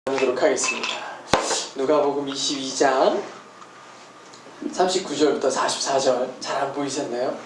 보도록 하겠습니다. 누가복음 22장 39절부터 44절 잘 안 보이셨나요?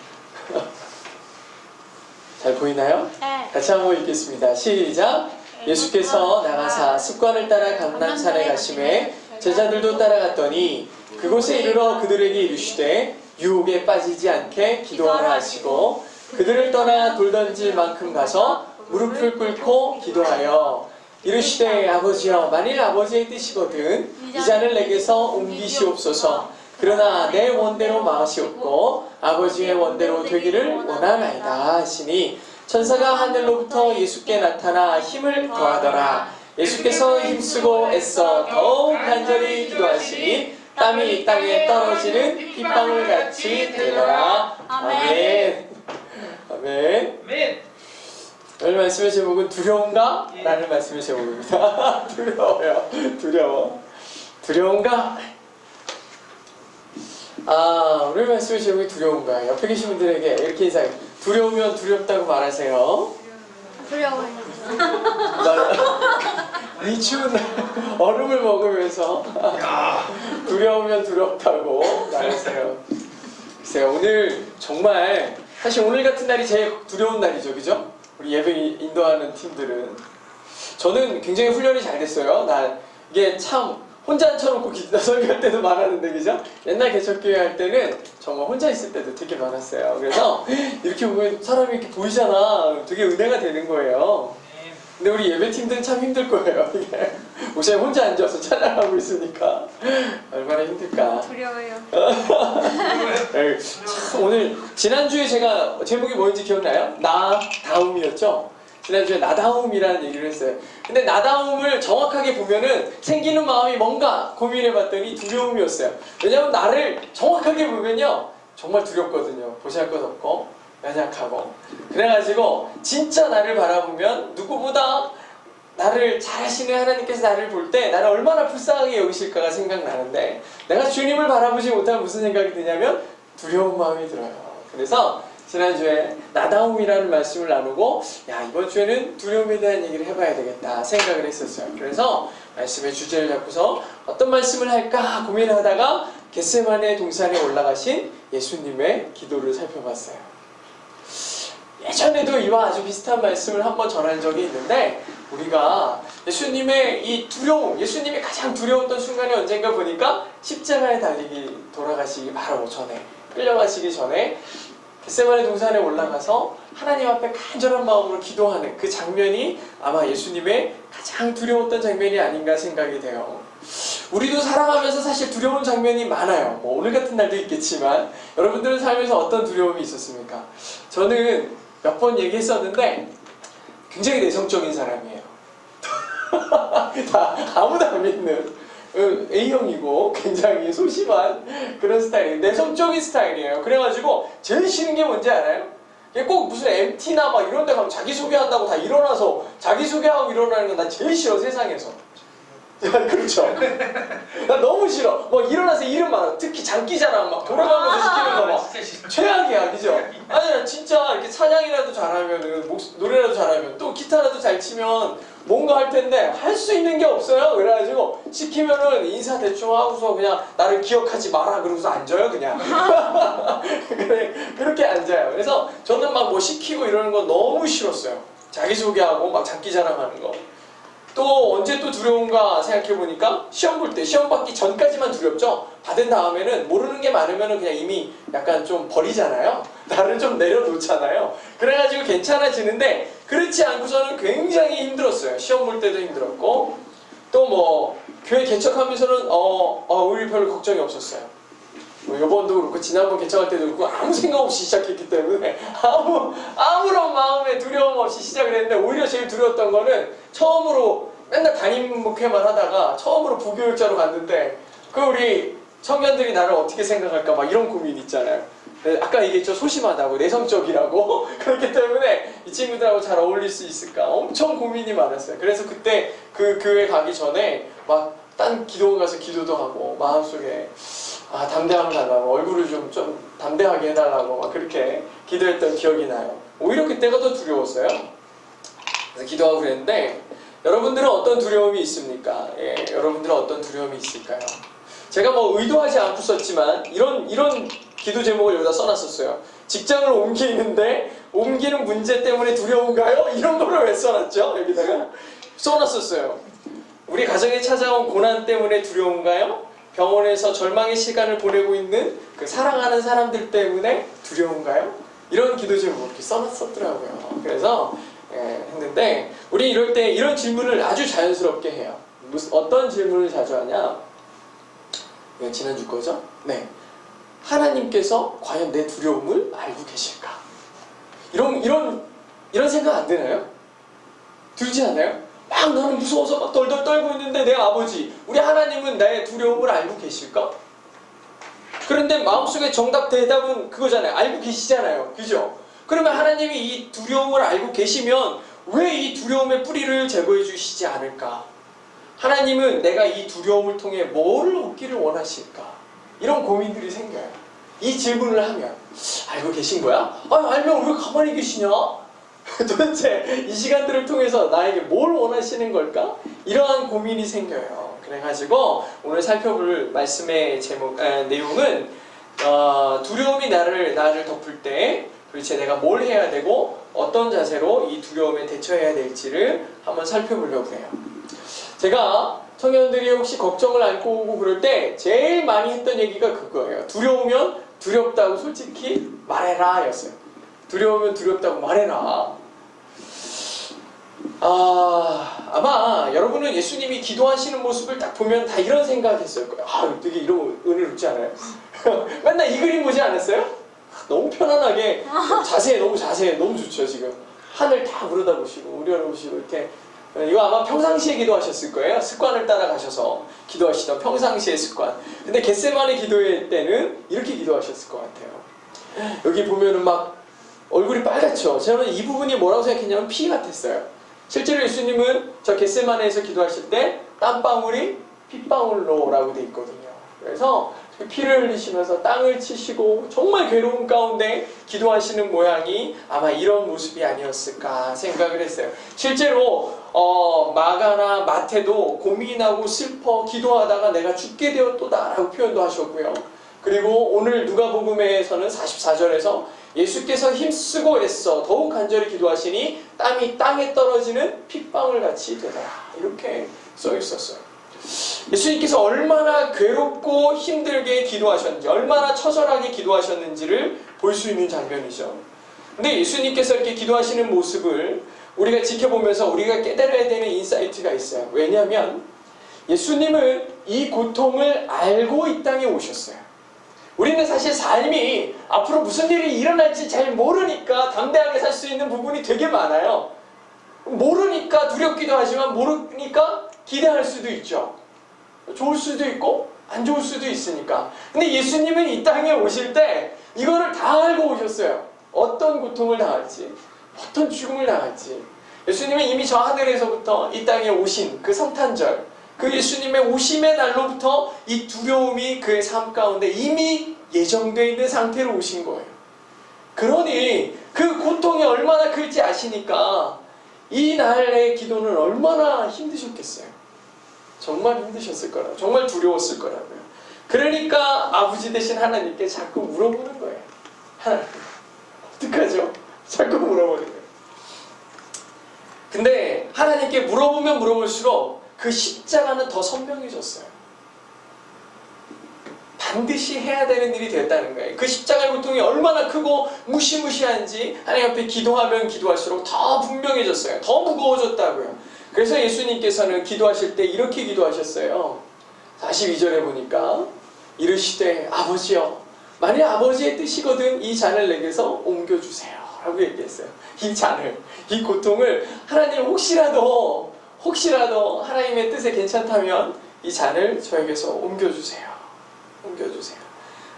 잘 보이나요? 네. 같이 한번 읽겠습니다. 시작! 예수께서 나가사 습관을 따라 감람산에 가심에 제자들도 따라갔더니 그곳에 이르러 그들에게 이르시되 유혹에 빠지지 않게 기도하라 하시고 그들을 떠나 돌 던질 만큼 가서 무릎을 꿇고 기도하여 이르시되 아버지여 만일 아버지의 뜻이거든 이 잔을 내게서 옮기시옵소서. 그러나 내 원대로 마시옵고 아버지의 원대로 되기를 원하나이다 하시니 천사가 하늘로부터 예수께 나타나 힘을 더하더라. 예수께서 힘쓰고 애써 더욱 간절히 기도하시니 땀이 땅에 떨어지는 빗방울 같이 되더라. 아멘. 아멘. 아멘. 오늘 말씀의 제목은 두려운가? 라는 말씀의 제목입니다. 두려워요. 두려운가? 오늘 말씀의 제목이 두려운가? 옆에 계신 분들에게 이렇게 인사해요. 두려우면 두렵다고 말하세요. 두려워요. 이 추운 얼음을 먹으면서 두려우면 두렵다고 말하세요. 글쎄요, 오늘 정말 사실 오늘 같은 날이 제일 두려운 날이죠, 그죠? 우리 예배 인도하는 팀들은. 저는 굉장히 훈련이 잘 됐어요. 이게 참 혼자 앉혀놓고 설교할 때도 많았는데, 그죠? 옛날 개척교회 할 때는 정말 혼자 있을 때도 되게 많았어요. 그래서 이렇게 보면 사람이 이렇게 보이잖아. 되게 은혜가 되는 거예요. 근데 우리 예배팀들은 참 힘들 거예요. 이게 목사님 혼자 앉아서 찬양하고 있으니까 얼마나 힘들까. 두려워요. 참 오늘 지난주에 제가 제목이 뭐였는지 기억나요? 나다움이었죠? 지난주에 나다움이라는 얘기를 했어요. 근데 나다움을 정확하게 보면은 생기는 마음이 뭔가 고민해봤더니 두려움이었어요. 왜냐면 나를 정확하게 보면요 정말 두렵거든요. 보잘 것 없고 연약하고. 그래가지고 진짜 나를 바라보면 누구보다 나를 잘하시는 하나님께서 나를 볼 때 나를 얼마나 불쌍하게 여기실까가 생각나는데, 내가 주님을 바라보지 못하면 무슨 생각이 드냐면 두려운 마음이 들어요. 그래서 지난주에 나다움이라는 말씀을 나누고 이번 주에는 두려움에 대한 얘기를 해봐야 되겠다 생각을 했었어요. 그래서 말씀의 주제를 잡고서 어떤 말씀을 할까 고민하다가 겟세마네 동산에 올라가신 예수님의 기도를 살펴봤어요. 예전에도 이와 아주 비슷한 말씀을 한번 전한 적이 있는데, 우리가 예수님의 이 두려움, 예수님이 가장 두려웠던 순간이 언젠가 보니까 십자가에 돌아가시기 바로 전에, 끌려가시기 전에 겟세마네 동산에 올라가서 하나님 앞에 간절한 마음으로 기도하는 그 장면이 아마 예수님의 가장 두려웠던 장면이 아닌가 생각이 돼요. 우리도 살아가면서 사실 두려운 장면이 많아요. 뭐 오늘 같은 날도 있겠지만 여러분들은 살면서 어떤 두려움이 있었습니까? 저는 몇 번 얘기했었는데 굉장히 내성적인 사람이에요. 아무도 안 믿는 A형이고 굉장히 소심한 그런 스타일이에요. 내성적인 스타일이에요. 그래가지고 제일 싫은 게 뭔지 알아요? 꼭 무슨 MT나 막 이런 데 가면 자기소개한다고 다 일어나서 자기소개하고 일어나는 건 난 제일 싫어, 세상에서. 그렇죠. 나 너무 싫어. 뭐 일어나서 이름 말하, 특히 장기자랑 막 돌아가면서 시키는 거 막 최악이야, 그죠? 아니 진짜 이렇게 찬양이라도 잘하면은 노래라도 잘하면 또 기타라도 잘 치면 뭔가 할 텐데 할 수 있는 게 없어요. 그래가지고 시키면은 인사 대충 하고서 그냥 나를 기억하지 마라 그러고서 앉아요, 그냥. 그래, 그렇게 앉아요. 그래서 저는 막 뭐 시키고 이러는 거 너무 싫었어요. 자기소개하고 막 장기자랑하는 거. 또 언제 또 두려운가 생각해보니까 시험 볼 때, 시험 받기 전까지만 두렵죠. 받은 다음에는 모르는 게 많으면 그냥 이미 약간 좀 버리잖아요. 나를 좀 내려놓잖아요. 그래가지고 괜찮아지는데, 그렇지 않고서는 굉장히 힘들었어요. 시험 볼 때도 힘들었고, 또 뭐 교회 개척하면서는 우리 별로 걱정이 없었어요. 뭐 이번도 그렇고 지난번 개척할 때도 그렇고 아무 생각 없이 시작했기 때문에 아무런 마음에 두려움 없이 시작을 했는데, 오히려 제일 두려웠던 거는 처음으로 맨날 담임 목회만 하다가 처음으로 부교육자로 갔는데 우리 청년들이 나를 어떻게 생각할까 막 이런 고민 있잖아요. 아까 얘기했죠, 소심하다고, 내성적이라고. 그렇기 때문에 이 친구들하고 잘 어울릴 수 있을까 엄청 고민이 많았어요. 그래서 그때 그 교회 가기 전에 막 딴 기도원 가서 기도도 하고 마음속에 담대함 달라고, 얼굴을 좀 담대하게 해달라고 막 그렇게 기도했던 기억이 나요. 오히려 그때가 더 두려웠어요. 그래서 기도하고 그랬는데, 여러분들은 어떤 두려움이 있습니까? 예, 여러분들은 어떤 두려움이 있을까요? 제가 뭐 의도하지 않고 썼지만 이런 기도 제목을 여기다 써놨었어요. 직장을 옮기는데 옮기는 문제 때문에 두려운가요? 이런 거를 왜 써놨죠? 여기다가 써놨었어요. 우리 가정에 찾아온 고난 때문에 두려운가요? 병원에서 절망의 시간을 보내고 있는 그 사랑하는 사람들 때문에 두려운가요? 이런 기도 제목을 이렇게 써놨었더라고요. 그래서 했는데 우리 이럴 때 이런 질문을 아주 자연스럽게 해요. 어떤 질문을 자주 하냐? 지난주 거죠? 네. 하나님께서 과연 내 두려움을 알고 계실까? 이런 생각 안 드나요? 들지 않아요? 막 나는 무서워서 막 덜덜 떨고 있는데 내 아버지, 우리 하나님은 나의 두려움을 알고 계실까? 그런데 마음속에 정답 대답은 그거잖아요. 알고 계시잖아요. 그죠? 그러면 하나님이 이 두려움을 알고 계시면 왜 이 두려움의 뿌리를 제거해 주시지 않을까? 하나님은 내가 이 두려움을 통해 뭘 얻기를 원하실까? 이런 고민들이 생겨요. 이 질문을 하면 알고 계신 거야? 알면 왜 가만히 계시냐? 도대체 이 시간들을 통해서 나에게 뭘 원하시는 걸까? 이러한 고민이 생겨요. 그래가지고 오늘 살펴볼 말씀의 내용은 두려움이 나를 덮을 때 도대체 내가 뭘 해야 되고 어떤 자세로 이 두려움에 대처해야 될지를 한번 살펴보려고 해요. 제가 청년들이 혹시 걱정을 안고 오고 그럴 때 제일 많이 했던 얘기가 그거예요. 두려우면 두렵다고 솔직히 말해라 였어요. 두려우면 두렵다고 말해라. 아마 여러분은 예수님이 기도하시는 모습을 딱 보면 다 이런 생각했을 거예요. 되게 이런 은혜롭지 않아요? 맨날 이 그림 보지 않았어요? 너무 편안하게 너무 자세해 너무 좋죠. 지금 하늘 다 물어다보시고 우려다보시고 이렇게. 이거 아마 평상시에 기도하셨을 거예요. 습관을 따라가셔서 기도하시던 평상시의 습관. 근데 겟세마네 기도회 때는 이렇게 기도하셨을 것 같아요. 여기 보면은 막 얼굴이 빨갛죠. 저는 이 부분이 뭐라고 생각했냐면 피 같았어요. 실제로 예수님은 저 겟세마네에서 기도하실 때 땀방울이 핏방울로라고 돼 있거든요. 그래서 피를 흘리시면서 땅을 치시고 정말 괴로운 가운데 기도하시는 모양이 아마 이런 모습이 아니었을까 생각을 했어요. 실제로 마가나 마태도 고민하고 슬퍼 기도하다가 내가 죽게 되었도다 라고 표현도 하셨고요. 그리고 오늘 누가복음에서는 44절에서 예수께서 힘쓰고 애써 더욱 간절히 기도하시니 땀이 땅에 떨어지는 핏방울같이 되더라 이렇게 써 있었어요. 예수님께서 얼마나 괴롭고 힘들게 기도하셨는지, 얼마나 처절하게 기도하셨는지를 볼 수 있는 장면이죠. 근데 예수님께서 이렇게 기도하시는 모습을 우리가 지켜보면서 우리가 깨달아야 되는 인사이트가 있어요. 왜냐하면 예수님은 이 고통을 알고 이 땅에 오셨어요. 우리는 사실 삶이 앞으로 무슨 일이 일어날지 잘 모르니까 담대하게 살 수 있는 부분이 되게 많아요. 모르니까 두렵기도 하지만 모르니까 기대할 수도 있죠. 좋을 수도 있고 안 좋을 수도 있으니까. 근데 예수님은 이 땅에 오실 때 이거를 다 알고 오셨어요. 어떤 고통을 당할지, 어떤 죽음을 당할지. 예수님은 이미 저 하늘에서부터 이 땅에 오신 그 성탄절, 그 예수님의 오심의 날로부터 이 두려움이 그의 삶 가운데 이미 예정되어 있는 상태로 오신 거예요. 그러니 그 고통이 얼마나 클지 아시니까 이 날의 기도는 얼마나 힘드셨겠어요. 정말 힘드셨을 거라고, 정말 두려웠을 거라고요. 그러니까 아버지 되신 하나님께 자꾸 물어보는 거예요. 하나님, 어떡하죠? 자꾸 물어보는 거예요. 근데 하나님께 물어보면 물어볼수록 그 십자가는 더 선명해졌어요. 반드시 해야 되는 일이 됐다는 거예요. 그 십자가의 고통이 얼마나 크고 무시무시한지 하나님 앞에 기도하면 기도할수록 더 분명해졌어요. 더 무거워졌다고요. 그래서 예수님께서는 기도하실 때 이렇게 기도하셨어요. 42절에 보니까 이르시되 아버지여, 만일 아버지의 뜻이거든 이 잔을 내게서 옮겨주세요 라고 얘기했어요. 이 잔을, 이 고통을 하나님 혹시라도 하나님의 뜻에 괜찮다면 이 잔을 저에게서 옮겨주세요.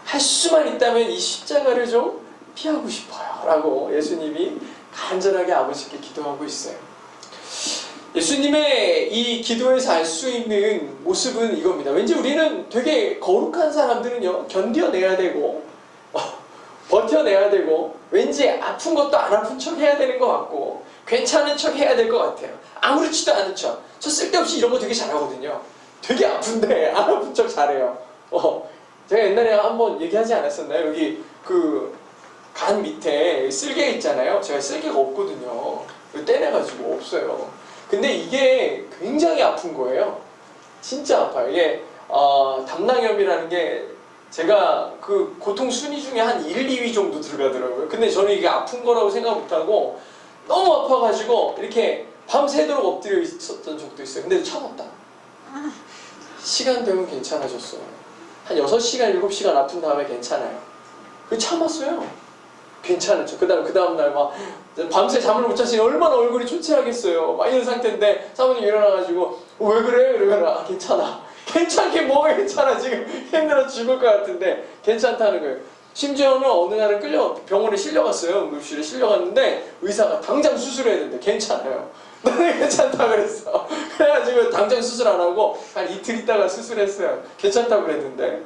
할 수만 있다면 이 십자가를 좀 피하고 싶어요 라고 예수님이 간절하게 아버지께 기도하고 있어요. 예수님의 이 기도에서 알 수 있는 모습은 이겁니다. 왠지 우리는 되게 거룩한 사람들은요, 견뎌내야 되고 버텨내야 되고 왠지 아픈 것도 안 아픈 척 해야 되는 것 같고, 괜찮은 척 해야 될 것 같아요. 아무렇지도 않은 척. 저 쓸데없이 이런 거 되게 잘하거든요. 되게 아픈데 안 아픈 척 잘해요. 제가 옛날에 한번 얘기하지 않았었나요? 여기 그 간 밑에 쓸개 있잖아요. 제가 쓸개가 없거든요. 떼내가지고 없어요. 근데 이게 굉장히 아픈 거예요. 진짜 아파요. 이게 담낭염이라는 게 제가 그 고통 순위 중에 한 1, 2위 정도 들어가더라고요. 근데 저는 이게 아픈 거라고 생각 못하고 너무 아파가지고 이렇게 밤새도록 엎드려 있었던 적도 있어요. 근데 참았다. 시간 되면 괜찮아졌어요. 한 6시간, 7시간 아픈 다음에 괜찮아요. 그 참았어요. 괜찮았죠. 그 다음 날 막 밤새 잠을 못 잤으니 얼마나 얼굴이 초췌하겠어요. 막 이런 상태인데 사모님 일어나가지고 왜 그래? 그러면 괜찮아. 괜찮게 뭐가 괜찮아. 지금 힘들어 죽을 것 같은데 괜찮다는 거예요. 심지어는 어느 날은 병원에 실려갔어요. 응급실에 실려갔는데 의사가 당장 수술해야 된대. 괜찮아요. 나는 괜찮다 그랬어. 그래가지고 당장 수술 안 하고 한 이틀 있다가 수술했어요. 괜찮다고 그랬는데.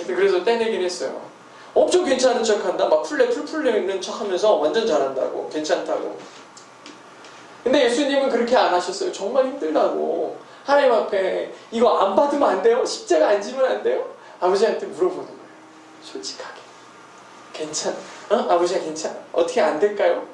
그래서 떼내긴 했어요. 엄청 괜찮은 척한다. 막 풀 풀리는 척하면서 완전 잘한다고. 괜찮다고. 근데 예수님은 그렇게 안 하셨어요. 정말 힘들다고. 하나님 앞에 이거 안 받으면 안 돼요? 십자가 안 지면 안 돼요? 아버지한테 물어보는 거예요. 솔직하게. 아버지가 괜찮아? 어떻게 안 될까요?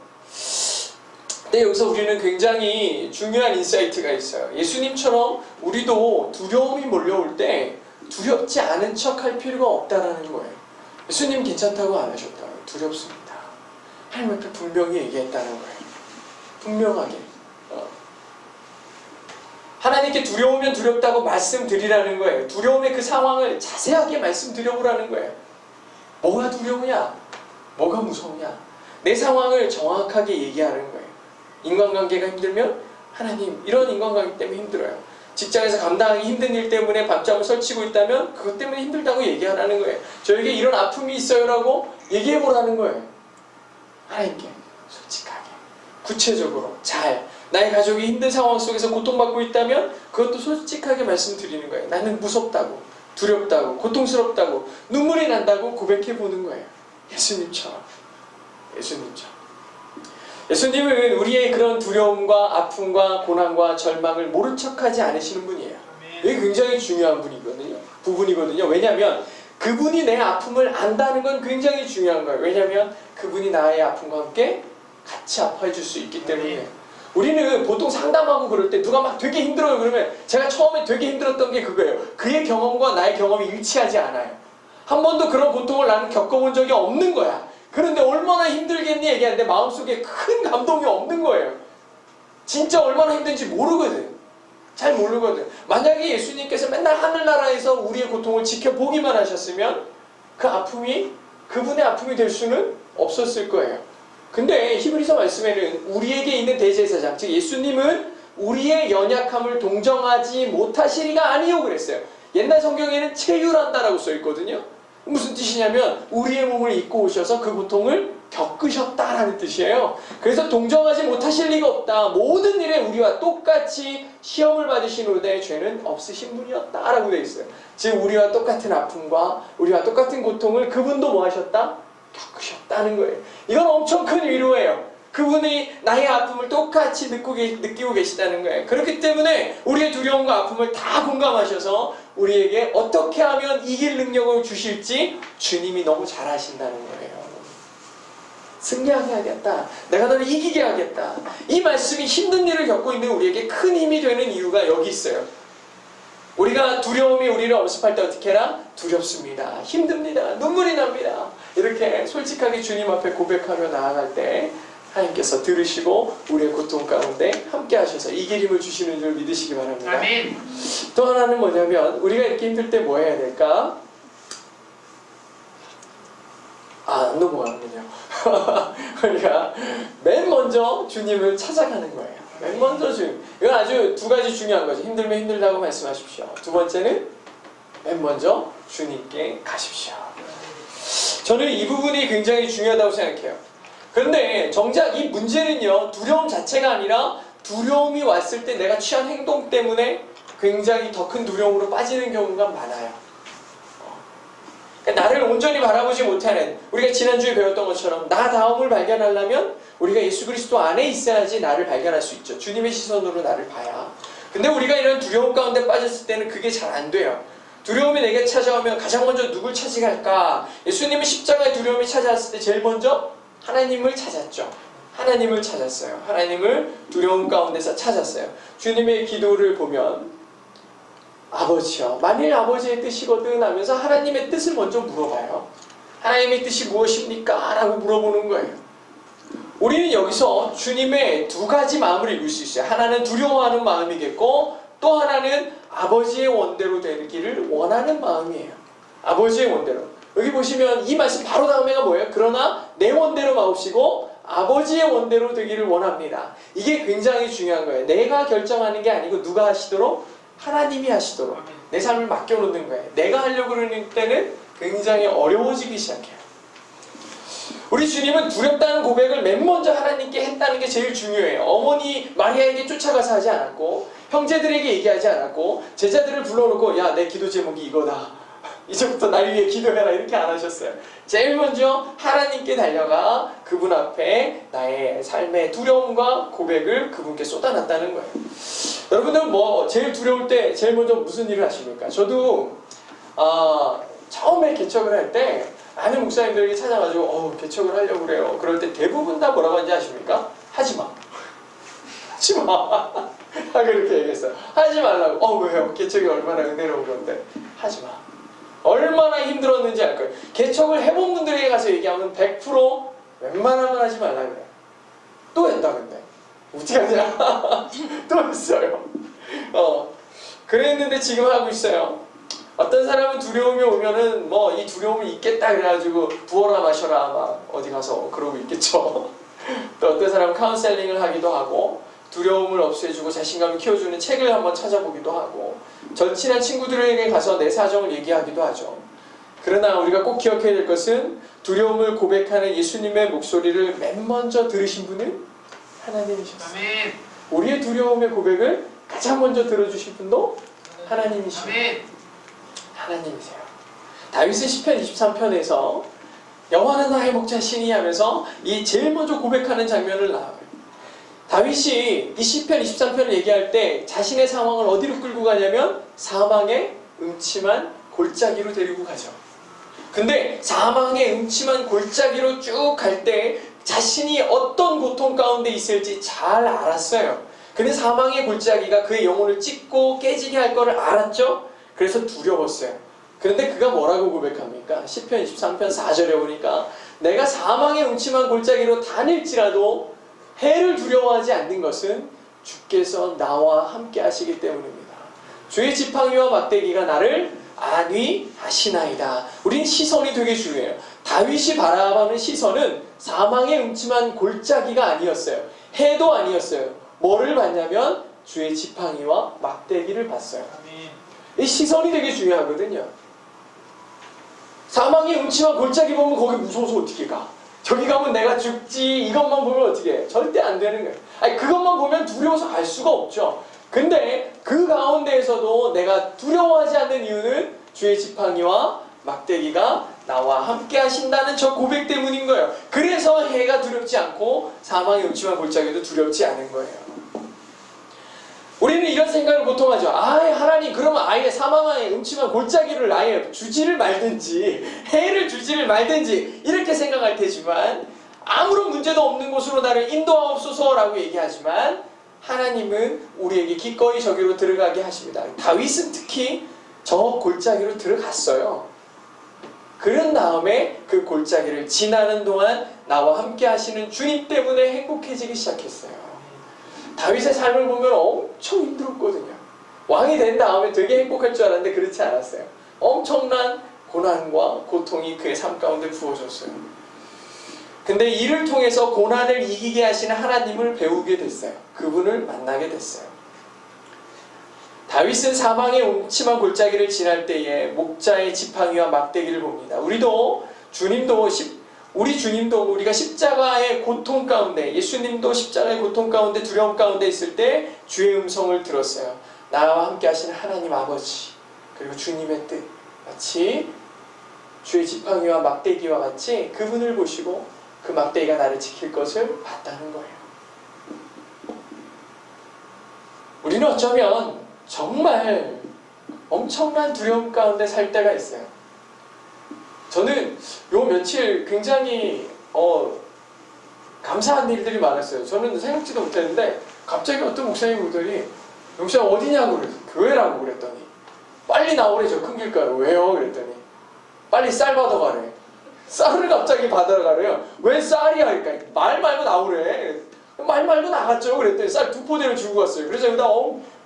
근데 여기서 우리는 굉장히 중요한 인사이트가 있어요. 예수님처럼 우리도 두려움이 몰려올 때 두렵지 않은 척 할 필요가 없다는 거예요. 예수님 괜찮다고 안 하셨다. 두렵습니다. 하나님 앞에 분명히 얘기했다는 거예요. 분명하게. 하나님께 두려우면 두렵다고 말씀드리라는 거예요. 두려움의 그 상황을 자세하게 말씀드려보라는 거예요. 뭐가 두려우냐? 뭐가 무서우냐? 내 상황을 정확하게 얘기하는 거예요. 인간관계가 힘들면 하나님 이런 인간관계 때문에 힘들어요. 직장에서 감당하기 힘든 일 때문에 밤잠을 설치고 있다면 그것 때문에 힘들다고 얘기하라는 거예요. 저에게 이런 아픔이 있어요라고 얘기해보라는 거예요. 하나님께 솔직하게 구체적으로 잘 나의 가족이 힘든 상황 속에서 고통받고 있다면 그것도 솔직하게 말씀드리는 거예요. 나는 무섭다고 두렵다고 고통스럽다고 눈물이 난다고 고백해보는 거예요. 예수님처럼. 예수님은 우리의 그런 두려움과 아픔과 고난과 절망을 모른 척하지 않으시는 분이에요. 이게 굉장히 중요한 부분이거든요. 왜냐하면 그분이 내 아픔을 안다는 건 굉장히 중요한 거예요. 왜냐하면 그분이 나의 아픔과 함께 같이 아파해 줄 수 있기 때문에. 우리는 보통 상담하고 그럴 때 누가 막 되게 힘들어요 그러면 제가 처음에 되게 힘들었던 게 그거예요. 그의 경험과 나의 경험이 일치하지 않아요. 한 번도 그런 고통을 나는 겪어본 적이 없는 거야. 그런데 얼마나 힘들겠니 얘기하는데 마음속에 큰 감동이 없는 거예요. 진짜 얼마나 힘든지 모르거든. 잘 모르거든. 만약에 예수님께서 맨날 하늘나라에서 우리의 고통을 지켜보기만 하셨으면 그 아픔이 그분의 아픔이 될 수는 없었을 거예요. 근데 히브리서 말씀에는 우리에게 있는 대제사장, 즉 예수님은 우리의 연약함을 동정하지 못하시리가 아니요 그랬어요. 옛날 성경에는 체휼한다라고 써있거든요. 무슨 뜻이냐면 우리의 몸을 입고 오셔서 그 고통을 겪으셨다라는 뜻이에요. 그래서 동정하지 못하실 리가 없다. 모든 일에 우리와 똑같이 시험을 받으시는데 죄는 없으신 분이었다라고 되어 있어요. 즉 우리와 똑같은 아픔과 우리와 똑같은 고통을 그분도 뭐 하셨다? 겪으셨다는 거예요. 이건 엄청 큰 위로예요. 그분이 나의 아픔을 똑같이 느끼고 계시다는 거예요. 그렇기 때문에 우리의 두려움과 아픔을 다 공감하셔서 우리에게 어떻게 하면 이길 능력을 주실지 주님이 너무 잘 아신다는 거예요. 승리하게 하겠다. 내가 너를 이기게 하겠다. 이 말씀이 힘든 일을 겪고 있는 우리에게 큰 힘이 되는 이유가 여기 있어요. 우리가 두려움이 우리를 엄습할 때 어떻게 해라? 두렵습니다. 힘듭니다. 눈물이 납니다. 이렇게 솔직하게 주님 앞에 고백하며 나아갈 때 하나님께서 들으시고 우리의 고통 가운데 함께 하셔서 이길 힘을 주시는 줄 믿으시기 바랍니다. 아멘. 또 하나는 뭐냐면 우리가 이렇게 힘들 때 뭐 해야 될까? 안 넘어가는군요. 우리가 맨 먼저 주님을 찾아가는 거예요. 맨 먼저 주님. 이건 아주 두 가지 중요한 거죠. 힘들면 힘들다고 말씀하십시오. 두 번째는 맨 먼저 주님께 가십시오. 저는 이 부분이 굉장히 중요하다고 생각해요. 그런데 정작 이 문제는요, 두려움 자체가 아니라 두려움이 왔을 때 내가 취한 행동 때문에 굉장히 더 큰 두려움으로 빠지는 경우가 많아요. 나를 온전히 바라보지 못하는, 우리가 지난주에 배웠던 것처럼 나 다움을 발견하려면 우리가 예수 그리스도 안에 있어야지 나를 발견할 수 있죠. 주님의 시선으로 나를 봐야. 근데 우리가 이런 두려움 가운데 빠졌을 때는 그게 잘 안 돼요. 두려움이 내게 찾아오면 가장 먼저 누굴 찾아갈까? 예수님은 십자가의 두려움이 찾아왔을 때 제일 먼저 하나님을 찾았죠. 하나님을 찾았어요. 하나님을 두려움 가운데서 찾았어요. 주님의 기도를 보면 아버지요, 만일 아버지의 뜻이거든 하면서 하나님의 뜻을 먼저 물어봐요. 하나님의 뜻이 무엇입니까? 라고 물어보는 거예요. 우리는 여기서 주님의 두 가지 마음을 읽을 수 있어요. 하나는 두려워하는 마음이겠고, 또 하나는 아버지의 원대로 되기를 원하는 마음이에요. 아버지의 원대로. 여기 보시면 이 말씀 바로 다음에가 뭐예요? 그러나 내 원대로 마옵시고 아버지의 원대로 되기를 원합니다. 이게 굉장히 중요한 거예요. 내가 결정하는 게 아니고 누가 하시도록? 하나님이 하시도록 내 삶을 맡겨놓는 거예요. 내가 하려고 그러는 때는 굉장히 어려워지기 시작해요. 우리 주님은 두렵다는 고백을 맨 먼저 하나님께 했다는 게 제일 중요해요. 어머니 마리아에게 쫓아가서 하지 않았고, 형제들에게 얘기하지 않았고, 제자들을 불러놓고 야, 내 기도 제목이 이거다, 이제부터 날 위해 기도해라, 이렇게 안 하셨어요. 제일 먼저 하나님께 달려가 그분 앞에 나의 삶의 두려움과 고백을 그분께 쏟아놨다는 거예요. 여러분들은 뭐 제일 두려울 때 제일 먼저 무슨 일을 하십니까? 저도 처음에 개척을 할 때 아는 목사님들에게 찾아가지고 개척을 하려고 그래요. 그럴 때 대부분 다 뭐라고 하는지 아십니까? 하지마. 하지마. 그렇게 얘기했어요. 하지 말라고. 왜요? 개척이 얼마나 은혜로운 건데. 하지마. 얼마나 힘들었는지 알 거예요. 개척을 해본 분들에게 가서 얘기하면 100% 웬만하면 하지 말라 그래요. 또 했다 근데. 어떻게 하냐? 또 했어요. 그랬는데 지금 하고 있어요. 어떤 사람은 두려움이 오면은 뭐 이 두려움이 있겠다 그래가지고 부어라 마셔라 막 어디 가서 그러고 있겠죠. 또 어떤 사람은 카운셀링을 하기도 하고, 두려움을 없애주고 자신감을 키워주는 책을 한번 찾아보기도 하고, 절친한 친구들에게 가서 내 사정을 얘기하기도 하죠. 그러나 우리가 꼭 기억해야 될 것은 두려움을 고백하는 예수님의 목소리를 맨 먼저 들으신 분은 하나님이셨어요. 아멘. 우리의 두려움의 고백을 가장 먼저 들어주실 분도 하나님이십니다. 아멘. 하나님이세요. 다윗은 시편 23편에서 여호와는 나의 목자시니 하면서 이 제일 먼저 고백하는 장면을 나와요. 다윗이 이 시편 23편을 얘기할 때 자신의 상황을 어디로 끌고 가냐면 사망의 음침한 골짜기로 데리고 가죠. 근데 사망의 음침한 골짜기로 쭉 갈 때 자신이 어떤 고통 가운데 있을지 잘 알았어요. 근데 사망의 골짜기가 그의 영혼을 찢고 깨지게 할 거를 알았죠. 그래서 두려웠어요. 그런데 그가 뭐라고 고백합니까? 시편 23편 4절에 보니까 내가 사망의 음침한 골짜기로 다닐지라도 해를 두려워하지 않는 것은 주께서 나와 함께 하시기 때문입니다. 주의 지팡이와 막대기가 나를 안위하시나이다. 우린 시선이 되게 중요해요. 다윗이 바라보는 시선은 사망의 음침한 골짜기가 아니었어요. 해도 아니었어요. 뭐를 봤냐면 주의 지팡이와 막대기를 봤어요. 이 시선이 되게 중요하거든요. 사망의 음침한 골짜기 보면 거기 무서워서 어떻게 가? 저기 가면 내가 죽지, 이것만 보면 어떻게 해? 절대 안 되는 거예요. 아니, 그것만 보면 두려워서 갈 수가 없죠. 근데 그 가운데에서도 내가 두려워하지 않는 이유는 주의 지팡이와 막대기가 나와 함께 하신다는 저 고백 때문인 거예요. 그래서 해가 두렵지 않고 사망의 음침한 골짜기도 두렵지 않은 거예요. 우리는 이런 생각을 보통 하죠. 하나님, 그러면 아예 사망의 음침한 골짜기를 아예 주지를 말든지 해를 주지를 말든지 이렇게 생각할 테지만, 아무런 문제도 없는 곳으로 나를 인도하옵소서라고 얘기하지만 하나님은 우리에게 기꺼이 저기로 들어가게 하십니다. 다윗은 특히 저 골짜기로 들어갔어요. 그런 다음에 그 골짜기를 지나는 동안 나와 함께 하시는 주님 때문에 행복해지기 시작했어요. 다윗의 삶을 보면 엄청 힘들었거든요. 왕이 된 다음에 되게 행복할 줄 알았는데 그렇지 않았어요. 엄청난 고난과 고통이 그의 삶 가운데 부어졌어요. 근데 이를 통해서 고난을 이기게 하시는 하나님을 배우게 됐어요. 그분을 만나게 됐어요. 다윗은 사망의 음침한 골짜기를 지날 때에 목자의 지팡이와 막대기를 봅니다. 우리 주님도 우리가 십자가의 고통 가운데, 예수님도 십자가의 고통 가운데 두려움 가운데 있을 때 주의 음성을 들었어요. 나와 함께 하시는 하나님 아버지, 그리고 주님의 뜻, 마치 주의 지팡이와 막대기와 같이 그분을 보시고 그 막대기가 나를 지킬 것을 봤다는 거예요. 우리는 어쩌면 정말 엄청난 두려움 가운데 살 때가 있어요. 저는 요 며칠 굉장히 감사한 일들이 많았어요. 저는 생각지도 못했는데 갑자기 어떤 목사님이 오더니 목사님 어디냐고 그래서 교회라고 그랬더니 빨리 나오래 저 큰 길가로. 왜요? 그랬더니 빨리 쌀 받아가래. 쌀을 갑자기 받아가래요. 왜 쌀이야? 그러니까 말 말고 나오래. 말 말고 나갔죠. 그랬더니 쌀 2포대를 주고 갔어요. 그래서 여기다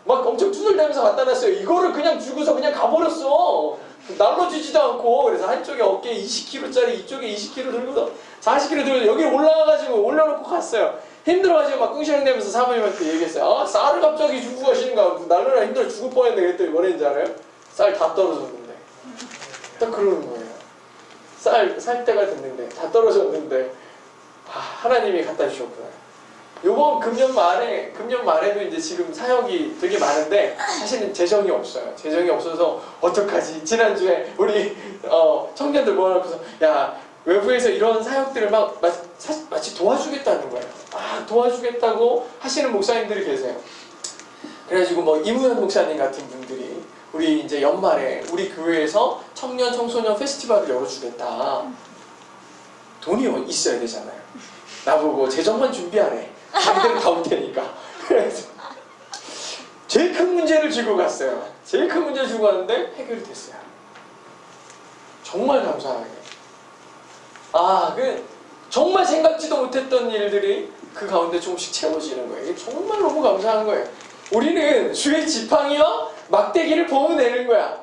막 엄청 투덜대면서 갖다 놨어요. 이거를 그냥 주고서 그냥 가버렸어. 날라주지도 않고. 그래서 한쪽에 어깨에 20kg짜리 이쪽에 20kg 들고서 40kg 들고서 여기 올라가가지고 올려놓고 갔어요. 힘들어가지고 막 꿍시렁대면서 사모님한테 얘기했어요. 쌀을 갑자기 주고 가시는가. 날려라 힘들어 죽을 뻔했네. 그랬더니 뭐랬는지 알아요? 쌀 다 떨어졌는데. 딱 그러는 거예요. 살 때가 됐는데 다 떨어졌는데 하나님이 갖다 주셨구나. 요번 금년 말에도 이제 지금 사역이 되게 많은데 사실은 재정이 없어요. 재정이 없어서 어떡하지? 지난주에 우리 청년들 모아놓고서 야 외부에서 이런 사역들을 마치 도와주겠다는 거예요. 도와주겠다고 하시는 목사님들이 계세요. 그래가지고 뭐 이무현 목사님 같은 분들이 우리 이제 연말에 우리 교회에서 청년 청소년 페스티벌을 열어주겠다. 돈이 있어야 되잖아요. 나보고 재정만 준비하래. 자기들은 다 올 테니까. 그래서 제일 큰 문제를 쥐고 갔어요. 제일 큰 문제를 쥐고 갔는데 해결이 됐어요. 정말 감사하게. 정말 생각지도 못했던 일들이 그 가운데 조금씩 채워지는 거예요. 이게 정말 너무 감사한 거예요. 우리는 주의 지팡이와 막대기를 보면 되는 거야.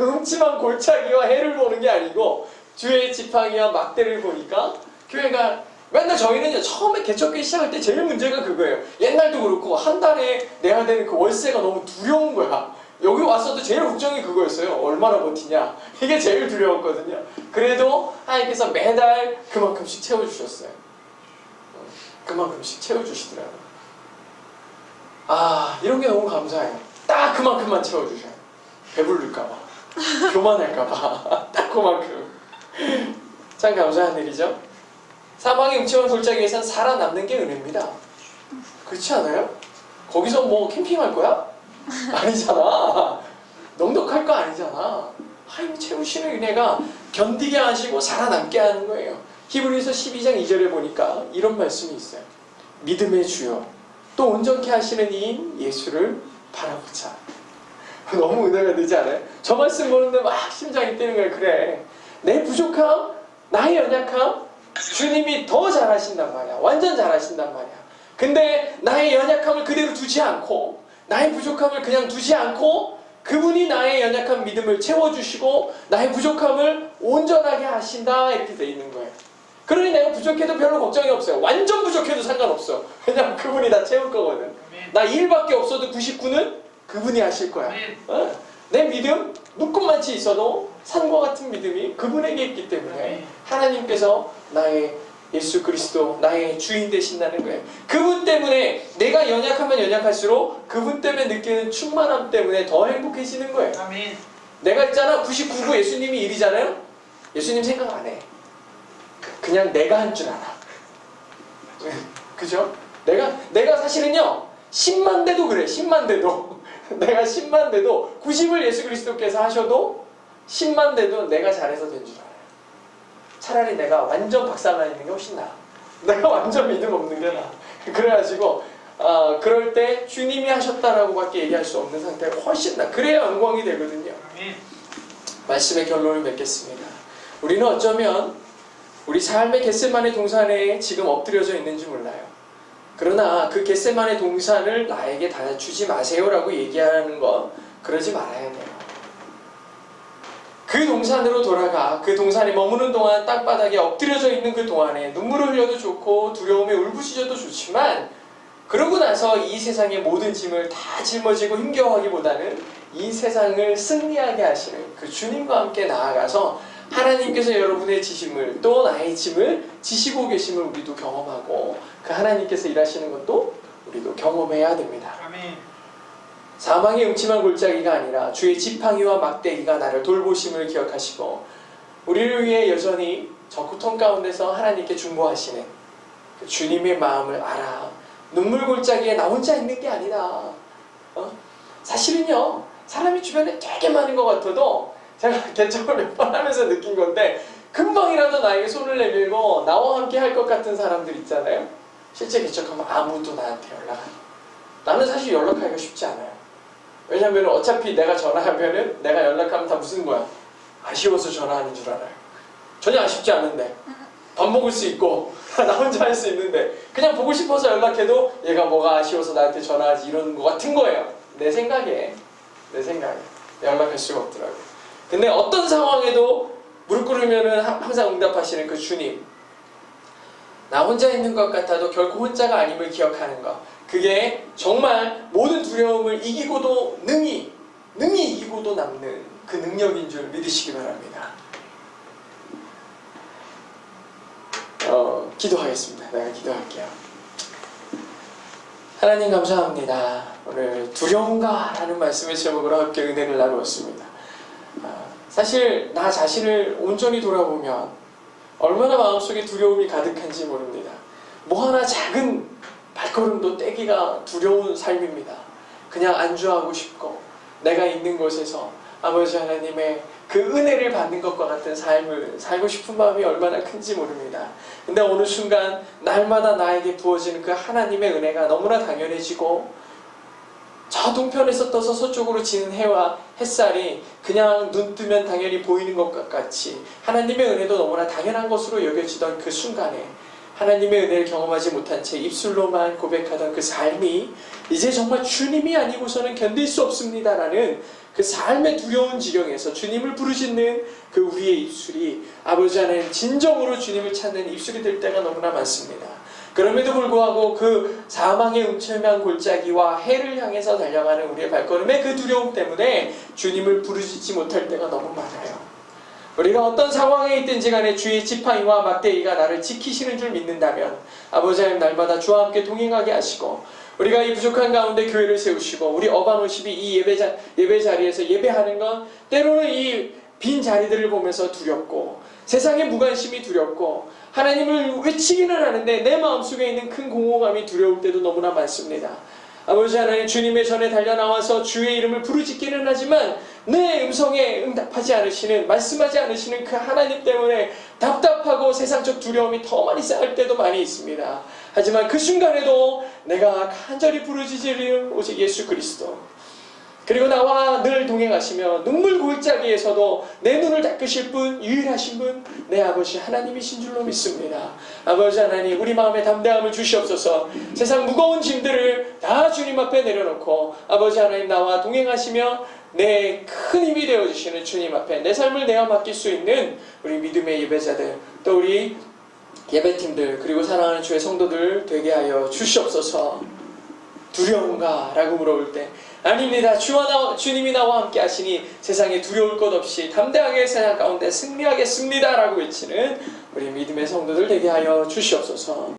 음침한 골짜기와 해를 보는 게 아니고 주의 지팡이와 막대를 보니까 교회가 맨날 저희는요 처음에 개척교회 시작할 때 제일 문제가 그거예요. 옛날도 그렇고 한 달에 내야 되는 그 월세가 너무 두려운 거야. 여기 왔어도 제일 걱정이 그거였어요. 얼마나 버티냐. 이게 제일 두려웠거든요. 그래도 하나님께서 매달 그만큼씩 채워주셨어요. 그만큼씩 채워주시더라고요. 이런 게 너무 감사해요. 딱 그만큼만 채워주셔요. 배부를까봐 교만할까봐 딱 그만큼. 참 감사한 일이죠. 사망의 음침한 골짜기에선 살아남는 게 은혜입니다. 그렇지 않아요? 거기서 뭐 캠핑할 거야? 아니잖아. 넉넉할 거 아니잖아. 하나님이 채우시는 은혜가 견디게 하시고 살아남게 하는 거예요. 히브리서 12장 2절에 보니까 이런 말씀이 있어요. 믿음의 주요 또 온전케 하시는 이인 예수를 바라보자. 너무 은혜가 되지 않아요? 저 말씀 보는데 막 심장이 뛰는 거예요. 그래, 내 부족함, 나의 연약함 주님이 더 잘하신단 말이야. 완전 잘하신단 말이야. 근데 나의 연약함을 그대로 두지 않고 나의 부족함을 그냥 두지 않고 그분이 나의 연약한 믿음을 채워주시고 나의 부족함을 온전하게 하신다. 이렇게 돼 있는 거예요. 그러니 내가 부족해도 별로 걱정이 없어요. 완전 부족해도 상관없어. 왜냐면 그분이 다 채울 거거든. 나 1밖에 없어도 99는 그분이 하실 거야. 내 믿음 눈꽃만치 있어도 산과 같은 믿음이 그분에게 있기 때문에 하나님께서 나의 예수 그리스도 나의 주인 되신다는 거예요. 그분 때문에 내가 연약하면 연약할수록 그분 때문에 느끼는 충만함 때문에 더 행복해지는 거예요. 아멘. 내가 있잖아 99구 예수님이 1이잖아요. 예수님 생각 안 해. 그냥 내가 한 줄 알아. 그죠? 내가 사실은요 10만 대도 그래. 10만 대도 내가 10만 대도 90을 예수 그리스도께서 하셔도 10만 대도 내가 잘해서 된 줄 알아요. 차라리 내가 완전 박살나 있는 게 훨씬 나아. 내가 완전 믿음 없는 게 나아. 그래가지고 그럴 때 주님이 하셨다라고 밖에 얘기할 수 없는 상태가 훨씬 나아. 그래야 영광이 되거든요. 말씀의 결론을 맺겠습니다. 우리는 어쩌면 우리 삶의 겟세마네 동산에 지금 엎드려져 있는지 몰라요. 그러나 그 겟세마네 동산을 나에게 다 주지 마세요라고 얘기하는 건 그러지 말아야 돼요. 그 동산으로 돌아가 그 동산에 머무는 동안 땅바닥에 엎드려져 있는 그 동안에 눈물을 흘려도 좋고 두려움에 울부짖어도 좋지만 그러고 나서 이 세상의 모든 짐을 다 짊어지고 힘겨워하기보다는 이 세상을 승리하게 하시는 그 주님과 함께 나아가서 하나님께서 여러분의 지심을 또 나의 짐을 지시고 계심을 우리도 경험하고 그 하나님께서 일하시는 것도 우리도 경험해야 됩니다. 아멘. 사망의 음침한 골짜기가 아니라 주의 지팡이와 막대기가 나를 돌보심을 기억하시고 우리를 위해 여전히 저 고통 가운데서 하나님께 중보하시는 그 주님의 마음을 알아. 눈물 골짜기에 나 혼자 있는 게 아니다. 사실은요, 사람이 주변에 되게 많은 것 같아도 제가 개척을 몇 번 하면서 느낀 건데 금방이라도 나에게 손을 내밀고 나와 함께 할 것 같은 사람들 있잖아요. 실제 개척하면 아무도 나한테 연락 안 해. 나는 사실 연락하기가 쉽지 않아요. 왜냐면 어차피 내가 전화하면은 내가 연락하면 다 무슨 거야? 아쉬워서 전화하는 줄 알아요. 전혀 아쉽지 않은데 밥 먹을 수 있고 나 혼자 할 수 있는데 그냥 보고 싶어서 연락해도 얘가 뭐가 아쉬워서 나한테 전화하지 이러는 것 같은 거예요. 내 생각에 연락할 수가 없더라고요. 근데 어떤 상황에도 무릎 꿇으면은 항상 응답하시는 그 주님, 나 혼자 있는 것 같아도 결코 혼자가 아님을 기억하는 것, 그게 정말 모든 두려움을 이기고도 능히 이기고도 남는 그 능력인 줄 믿으시기 바랍니다. 기도하겠습니다. 내가 기도할게요. 하나님 감사합니다. 오늘 두려움가 라는 말씀의 제목으로 함께 은혜를 나누었습니다. 사실 나 자신을 온전히 돌아보면 얼마나 마음속에 두려움이 가득한지 모릅니다. 뭐 하나 작은 발걸음도 떼기가 두려운 삶입니다. 그냥 안주하고 싶고 내가 있는 곳에서 아버지 하나님의 그 은혜를 받는 것과 같은 삶을 살고 싶은 마음이 얼마나 큰지 모릅니다. 근데 어느 순간 날마다 나에게 부어지는 그 하나님의 은혜가 너무나 당연해지고 저 동편에서 떠서 서쪽으로 지는 해와 햇살이 그냥 눈 뜨면 당연히 보이는 것과 같이 하나님의 은혜도 너무나 당연한 것으로 여겨지던 그 순간에 하나님의 은혜를 경험하지 못한 채 입술로만 고백하던 그 삶이 이제 정말 주님이 아니고서는 견딜 수 없습니다라는 그 삶의 두려운 지경에서 주님을 부르짖는 그 우리의 입술이 아버지 하나님 진정으로 주님을 찾는 입술이 될 때가 너무나 많습니다. 그럼에도 불구하고 그 사망의 음침한 골짜기와 해를 향해서 달려가는 우리의 발걸음의 그 두려움 때문에 주님을 부르짖지 못할 때가 너무 많아요. 우리가 어떤 상황에 있든지 간에 주의 지팡이와 막대기가 나를 지키시는 줄 믿는다면 아버지 하나님 날마다 주와 함께 동행하게 하시고 우리가 이 부족한 가운데 교회를 세우시고 우리 어반50이 이 예배 자리에서 예배하는 건 때로는 이 빈 자리들을 보면서 두렵고 세상의 무관심이 두렵고 하나님을 외치기는 하는데 내 마음속에 있는 큰 공허감이 두려울 때도 너무나 많습니다. 아버지 하나님 주님의 전에 달려나와서 주의 이름을 부르짖기는 하지만 내 음성에 응답하지 않으시는 말씀하지 않으시는 그 하나님 때문에 답답하고 세상적 두려움이 더 많이 쌓일 때도 많이 있습니다. 하지만 그 순간에도 내가 간절히 부르짖으리는 오직 예수 그리스도 그리고 나와 늘 동행하시며 눈물 골짜기에서도 내 눈을 닦으실 분 유일하신 분 내 아버지 하나님이신 줄로 믿습니다. 아버지 하나님 우리 마음에 담대함을 주시옵소서. 세상 무거운 짐들을 다 주님 앞에 내려놓고 아버지 하나님 나와 동행하시며 내 큰 힘이 되어주시는 주님 앞에 내 삶을 내어 맡길 수 있는 우리 믿음의 예배자들 또 우리 예배팀들 그리고 사랑하는 주의 성도들 되게 하여 주시옵소서. 두려운가? 라고 물어볼 때 아닙니다. 주님이 나와 함께 하시니 세상에 두려울 것 없이 담대하게 세상 가운데 승리하겠습니다 라고 외치는 우리 믿음의 성도들 되게 하여 주시옵소서.